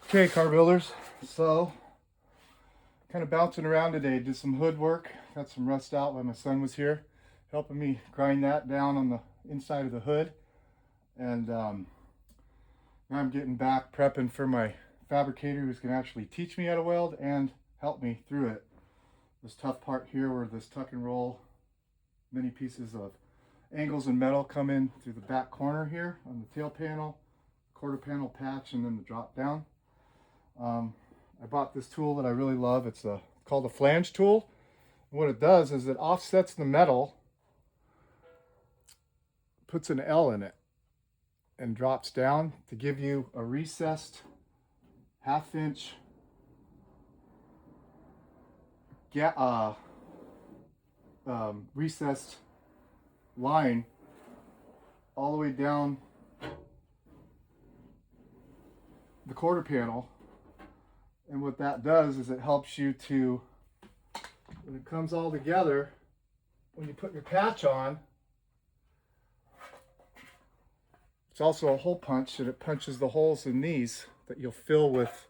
Okay, car builders, so kind of bouncing around today. Did some hood work, got some rust out while my son was here, helping me grind that down on the inside of the hood. And now I'm getting back prepping for my fabricator who's going to actually teach me how to weld and help me through it. This tough part here where this tuck and roll, many pieces of angles and metal come in through the back corner here on the tail panel, quarter panel patch, and then the drop down. I bought this tool that I really love. It's called a flange tool. And what it does is it offsets the metal, puts an L in it, and drops down to give you a recessed half-inch recessed line all the way down the quarter panel. And what that does is it helps you to, when it comes all together, when you put your patch on, it's also a hole punch, and it punches the holes in these that you'll fill with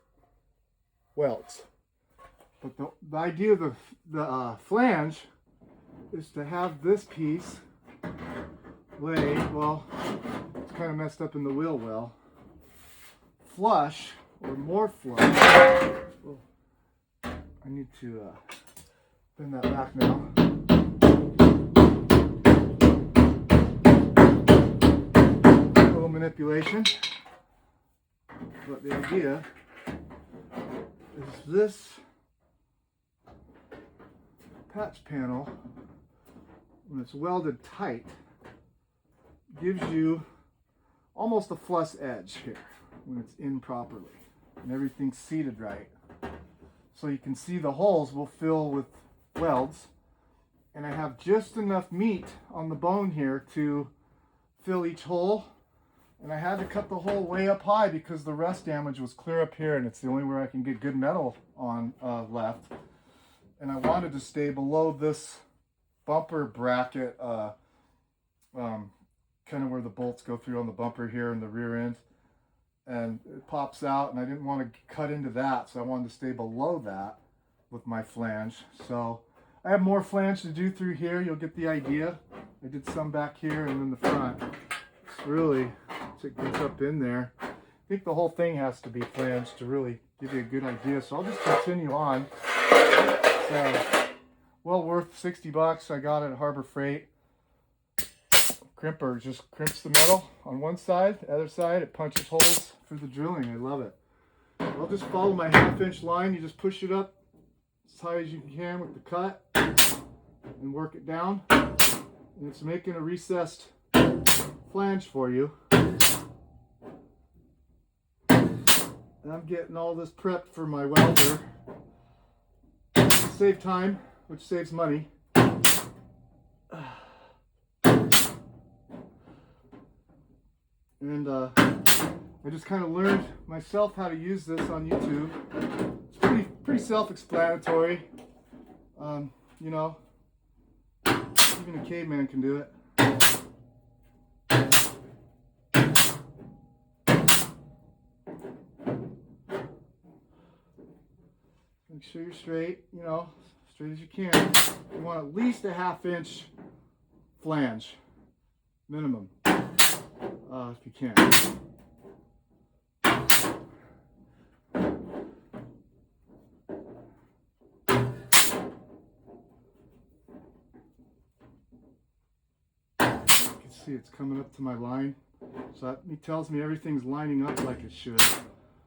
welds. But the idea of the flange is to have this piece lay, well, it's kind of messed up in the wheel well, flush, or more flush. Oh, I need to bend that back now. A little manipulation. But the idea is this patch panel, when it's welded tight, gives you almost a flush edge here when it's in properly and everything's seated right. So you can see the holes will fill with welds, and I have just enough meat on the bone here to fill each hole. And I had to cut the hole way up high because the rust damage was clear up here, and it's the only where I can get good metal on left. And I wanted to stay below this bumper bracket, kind of where the bolts go through on the bumper here in the rear end. And it pops out, and I didn't want to cut into that, so I wanted to stay below that with my flange. So I have more flange to do through here. You'll get the idea. I did some back here and then the front. It's really, it gets up in there. I think the whole thing has to be flanged to really give you a good idea. So I'll just continue on. So, well worth 60 bucks. I got it at Harbor Freight. Crimper just crimps the metal on one side, the other side it punches holes for the drilling. I love it. I'll just follow my half-inch line. You just push it up as high as you can with the cut and work it down. And it's making a recessed flange for you. And I'm getting all this prepped for my welder. Save time, which saves money. And I just kind of learned myself how to use this on YouTube. It's pretty self-explanatory. You know, even a caveman can do it. Make sure you're straight, you know, straight as you can. You want at least a half-inch flange, minimum. If you can. You can see it's coming up to my line. So that tells me everything's lining up like it should.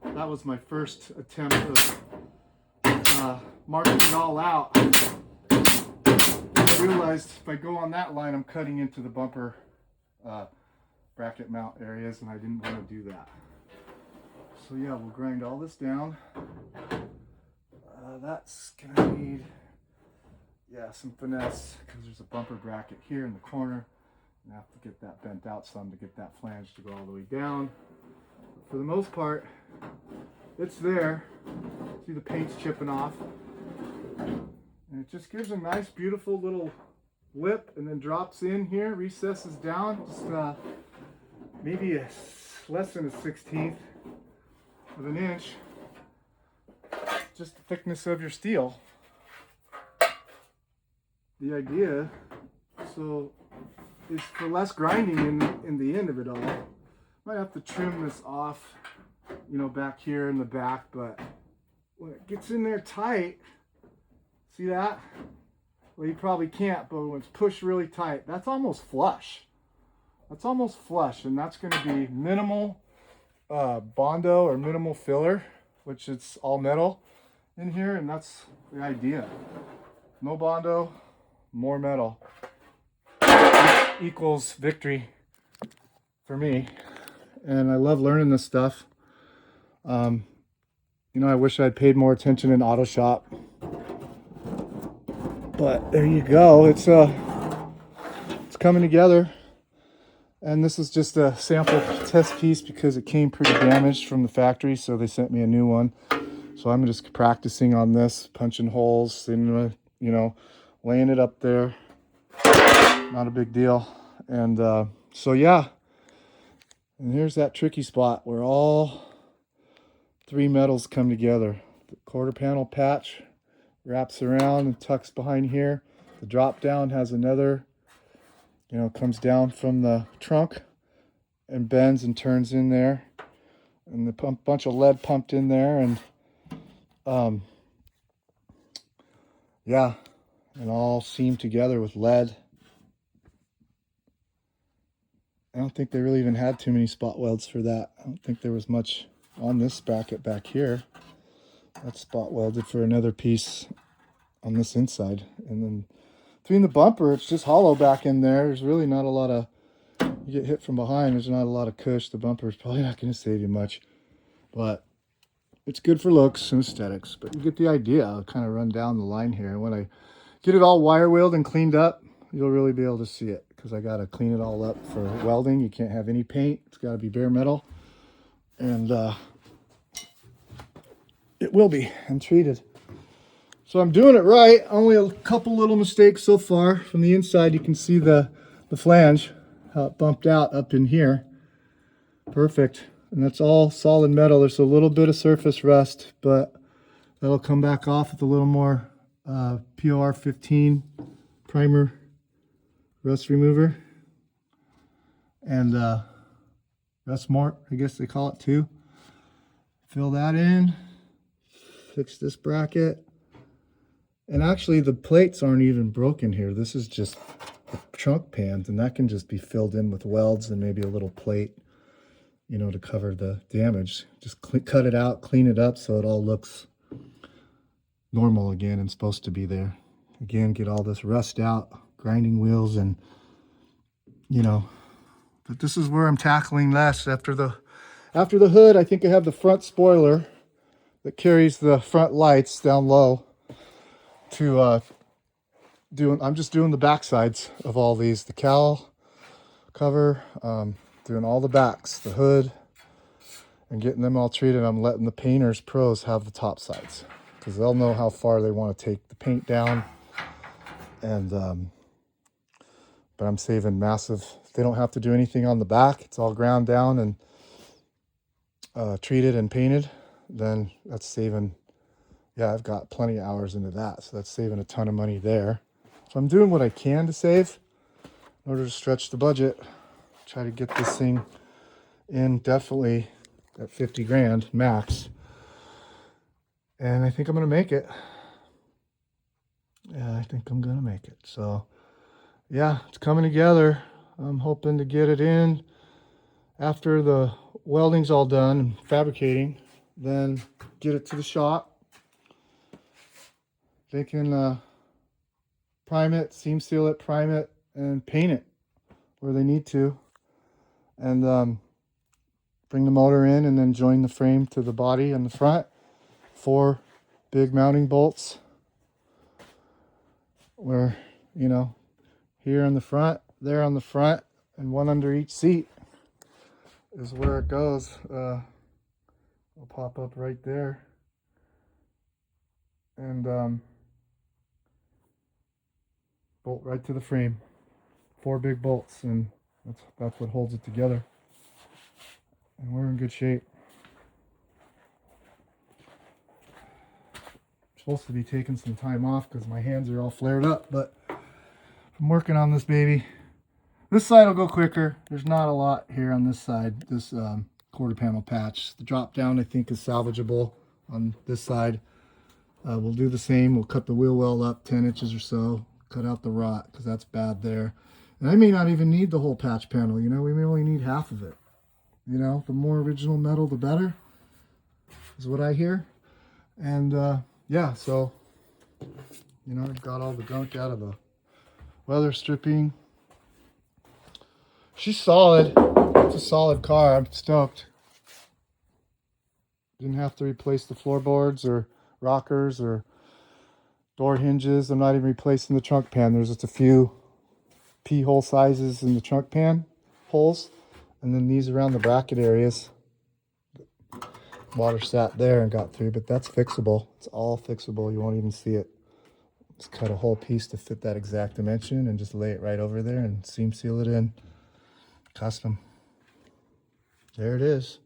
That was my first attempt of marking it all out. I realized if I go on that line, I'm cutting into the bumper bracket mount areas, and I didn't want to do that. So yeah, we'll grind all this down. That's gonna need, yeah, some finesse because there's a bumper bracket here in the corner, and I have to get that bent out some to get that flange to go all the way down. But for the most part, it's there. See the paint's chipping off, and it just gives a nice, beautiful little lip, and then drops in here, recesses down, just maybe less than a 1/16 of an inch. just the thickness of your steel. The idea, so, is for less grinding in the end of it all. Might have to trim this off, you know, back here in the back, but when it gets in there tight, see that? Well, you probably can't, but when it's pushed really tight, that's almost flush. That's almost flush, and that's going to be minimal Bondo or minimal filler, which it's all metal in here, and that's the idea. No Bondo, more metal equals victory for me. And I love learning this stuff. You know, I wish I'd paid more attention in auto shop, but there you go. It's coming together. And this is just a sample test piece because it came pretty damaged from the factory, so they sent me a new one. So I'm just practicing on this, punching holes, and you know, laying it up there. Not a big deal. And so yeah, and here's that tricky spot where all three metals come together. The quarter panel patch wraps around and tucks behind here. The drop down has another, you know, comes down from the trunk and bends and turns in there, and the bunch of lead pumped in there, and yeah, and all seamed together with lead. I don't think they really even had too many spot welds for that. I don't think there was much on this bracket back here. That's spot welded for another piece on this inside, and then between the bumper, it's just hollow back in there. There's really not a lot of, you get hit from behind, there's not a lot of cush. The bumper is probably not going to save you much, but it's good for looks and aesthetics. But you get the idea. I'll kind of run down the line here. When I get it all wire wheeled and cleaned up, you'll really be able to see it, because I got to clean it all up for welding. You can't have any paint. It's got to be bare metal, and it will be and treated. So I'm doing it right. Only a couple little mistakes so far. From the inside, you can see the flange, how it bumped out up in here. Perfect. And that's all solid metal. There's a little bit of surface rust, but that'll come back off with a little more POR 15 primer rust remover. And rust mort, I guess they call it too. Fill that in. Fix this bracket. And actually, the plates aren't even broken here. This is just the trunk pans, and that can just be filled in with welds and maybe a little plate, you know, to cover the damage. Just cut it out, clean it up so it all looks normal again and supposed to be there. Again, get all this rust out, grinding wheels, and, you know, but this is where I'm tackling less. After the hood, I think I have the front spoiler that carries the front lights down low. I'm just doing the back sides of all these, the cowl cover, doing all the backs, the hood, and getting them all treated. I'm letting the painters, pros, have the top sides, because they'll know how far they want to take the paint down. And but I'm saving massive. They don't have to do anything on the back. It's all ground down and treated and painted. Then that's saving. Yeah, I've got plenty of hours into that, so that's saving a ton of money there. So I'm doing what I can to save in order to stretch the budget. Try to get this thing in definitely at 50 grand max. And I think I'm going to make it. Yeah, I think I'm going to make it. So, yeah, it's coming together. I'm hoping to get it in after the welding's all done and fabricating. Then get it to the shop. They can prime it, seam seal it, prime it, and paint it where they need to. And bring the motor in and then join the frame to the body in the front. 4 big mounting bolts. Where, you know, here on the front, there on the front, and one under each seat is where it goes. It'll pop up right there. And bolt right to the frame. 4 big bolts, and that's what holds it together. And we're in good shape. supposed to be taking some time off because my hands are all flared up, but I'm working on this baby. This side will go quicker. There's not a lot here on this side, this quarter panel patch. The drop down I think is salvageable on this side. We'll do the same. We'll cut the wheel well up 10 inches or so, cut out the rot because that's bad there. And I may not even need the whole patch panel, you know, we may only need half of it. You know, the more original metal, the better, is what I hear. And yeah, so, you know, I've got all the gunk out of the weather stripping. She's solid. It's a solid car. I'm stoked. Didn't have to replace the floorboards or rockers or door hinges. I'm not even replacing the trunk pan. There's just a few P-hole sizes in the trunk pan holes. And then these around the bracket areas. Water sat there and got through, but that's fixable. It's all fixable. You won't even see it. Just cut a whole piece to fit that exact dimension and just lay it right over there and seam seal it in. Custom. There it is.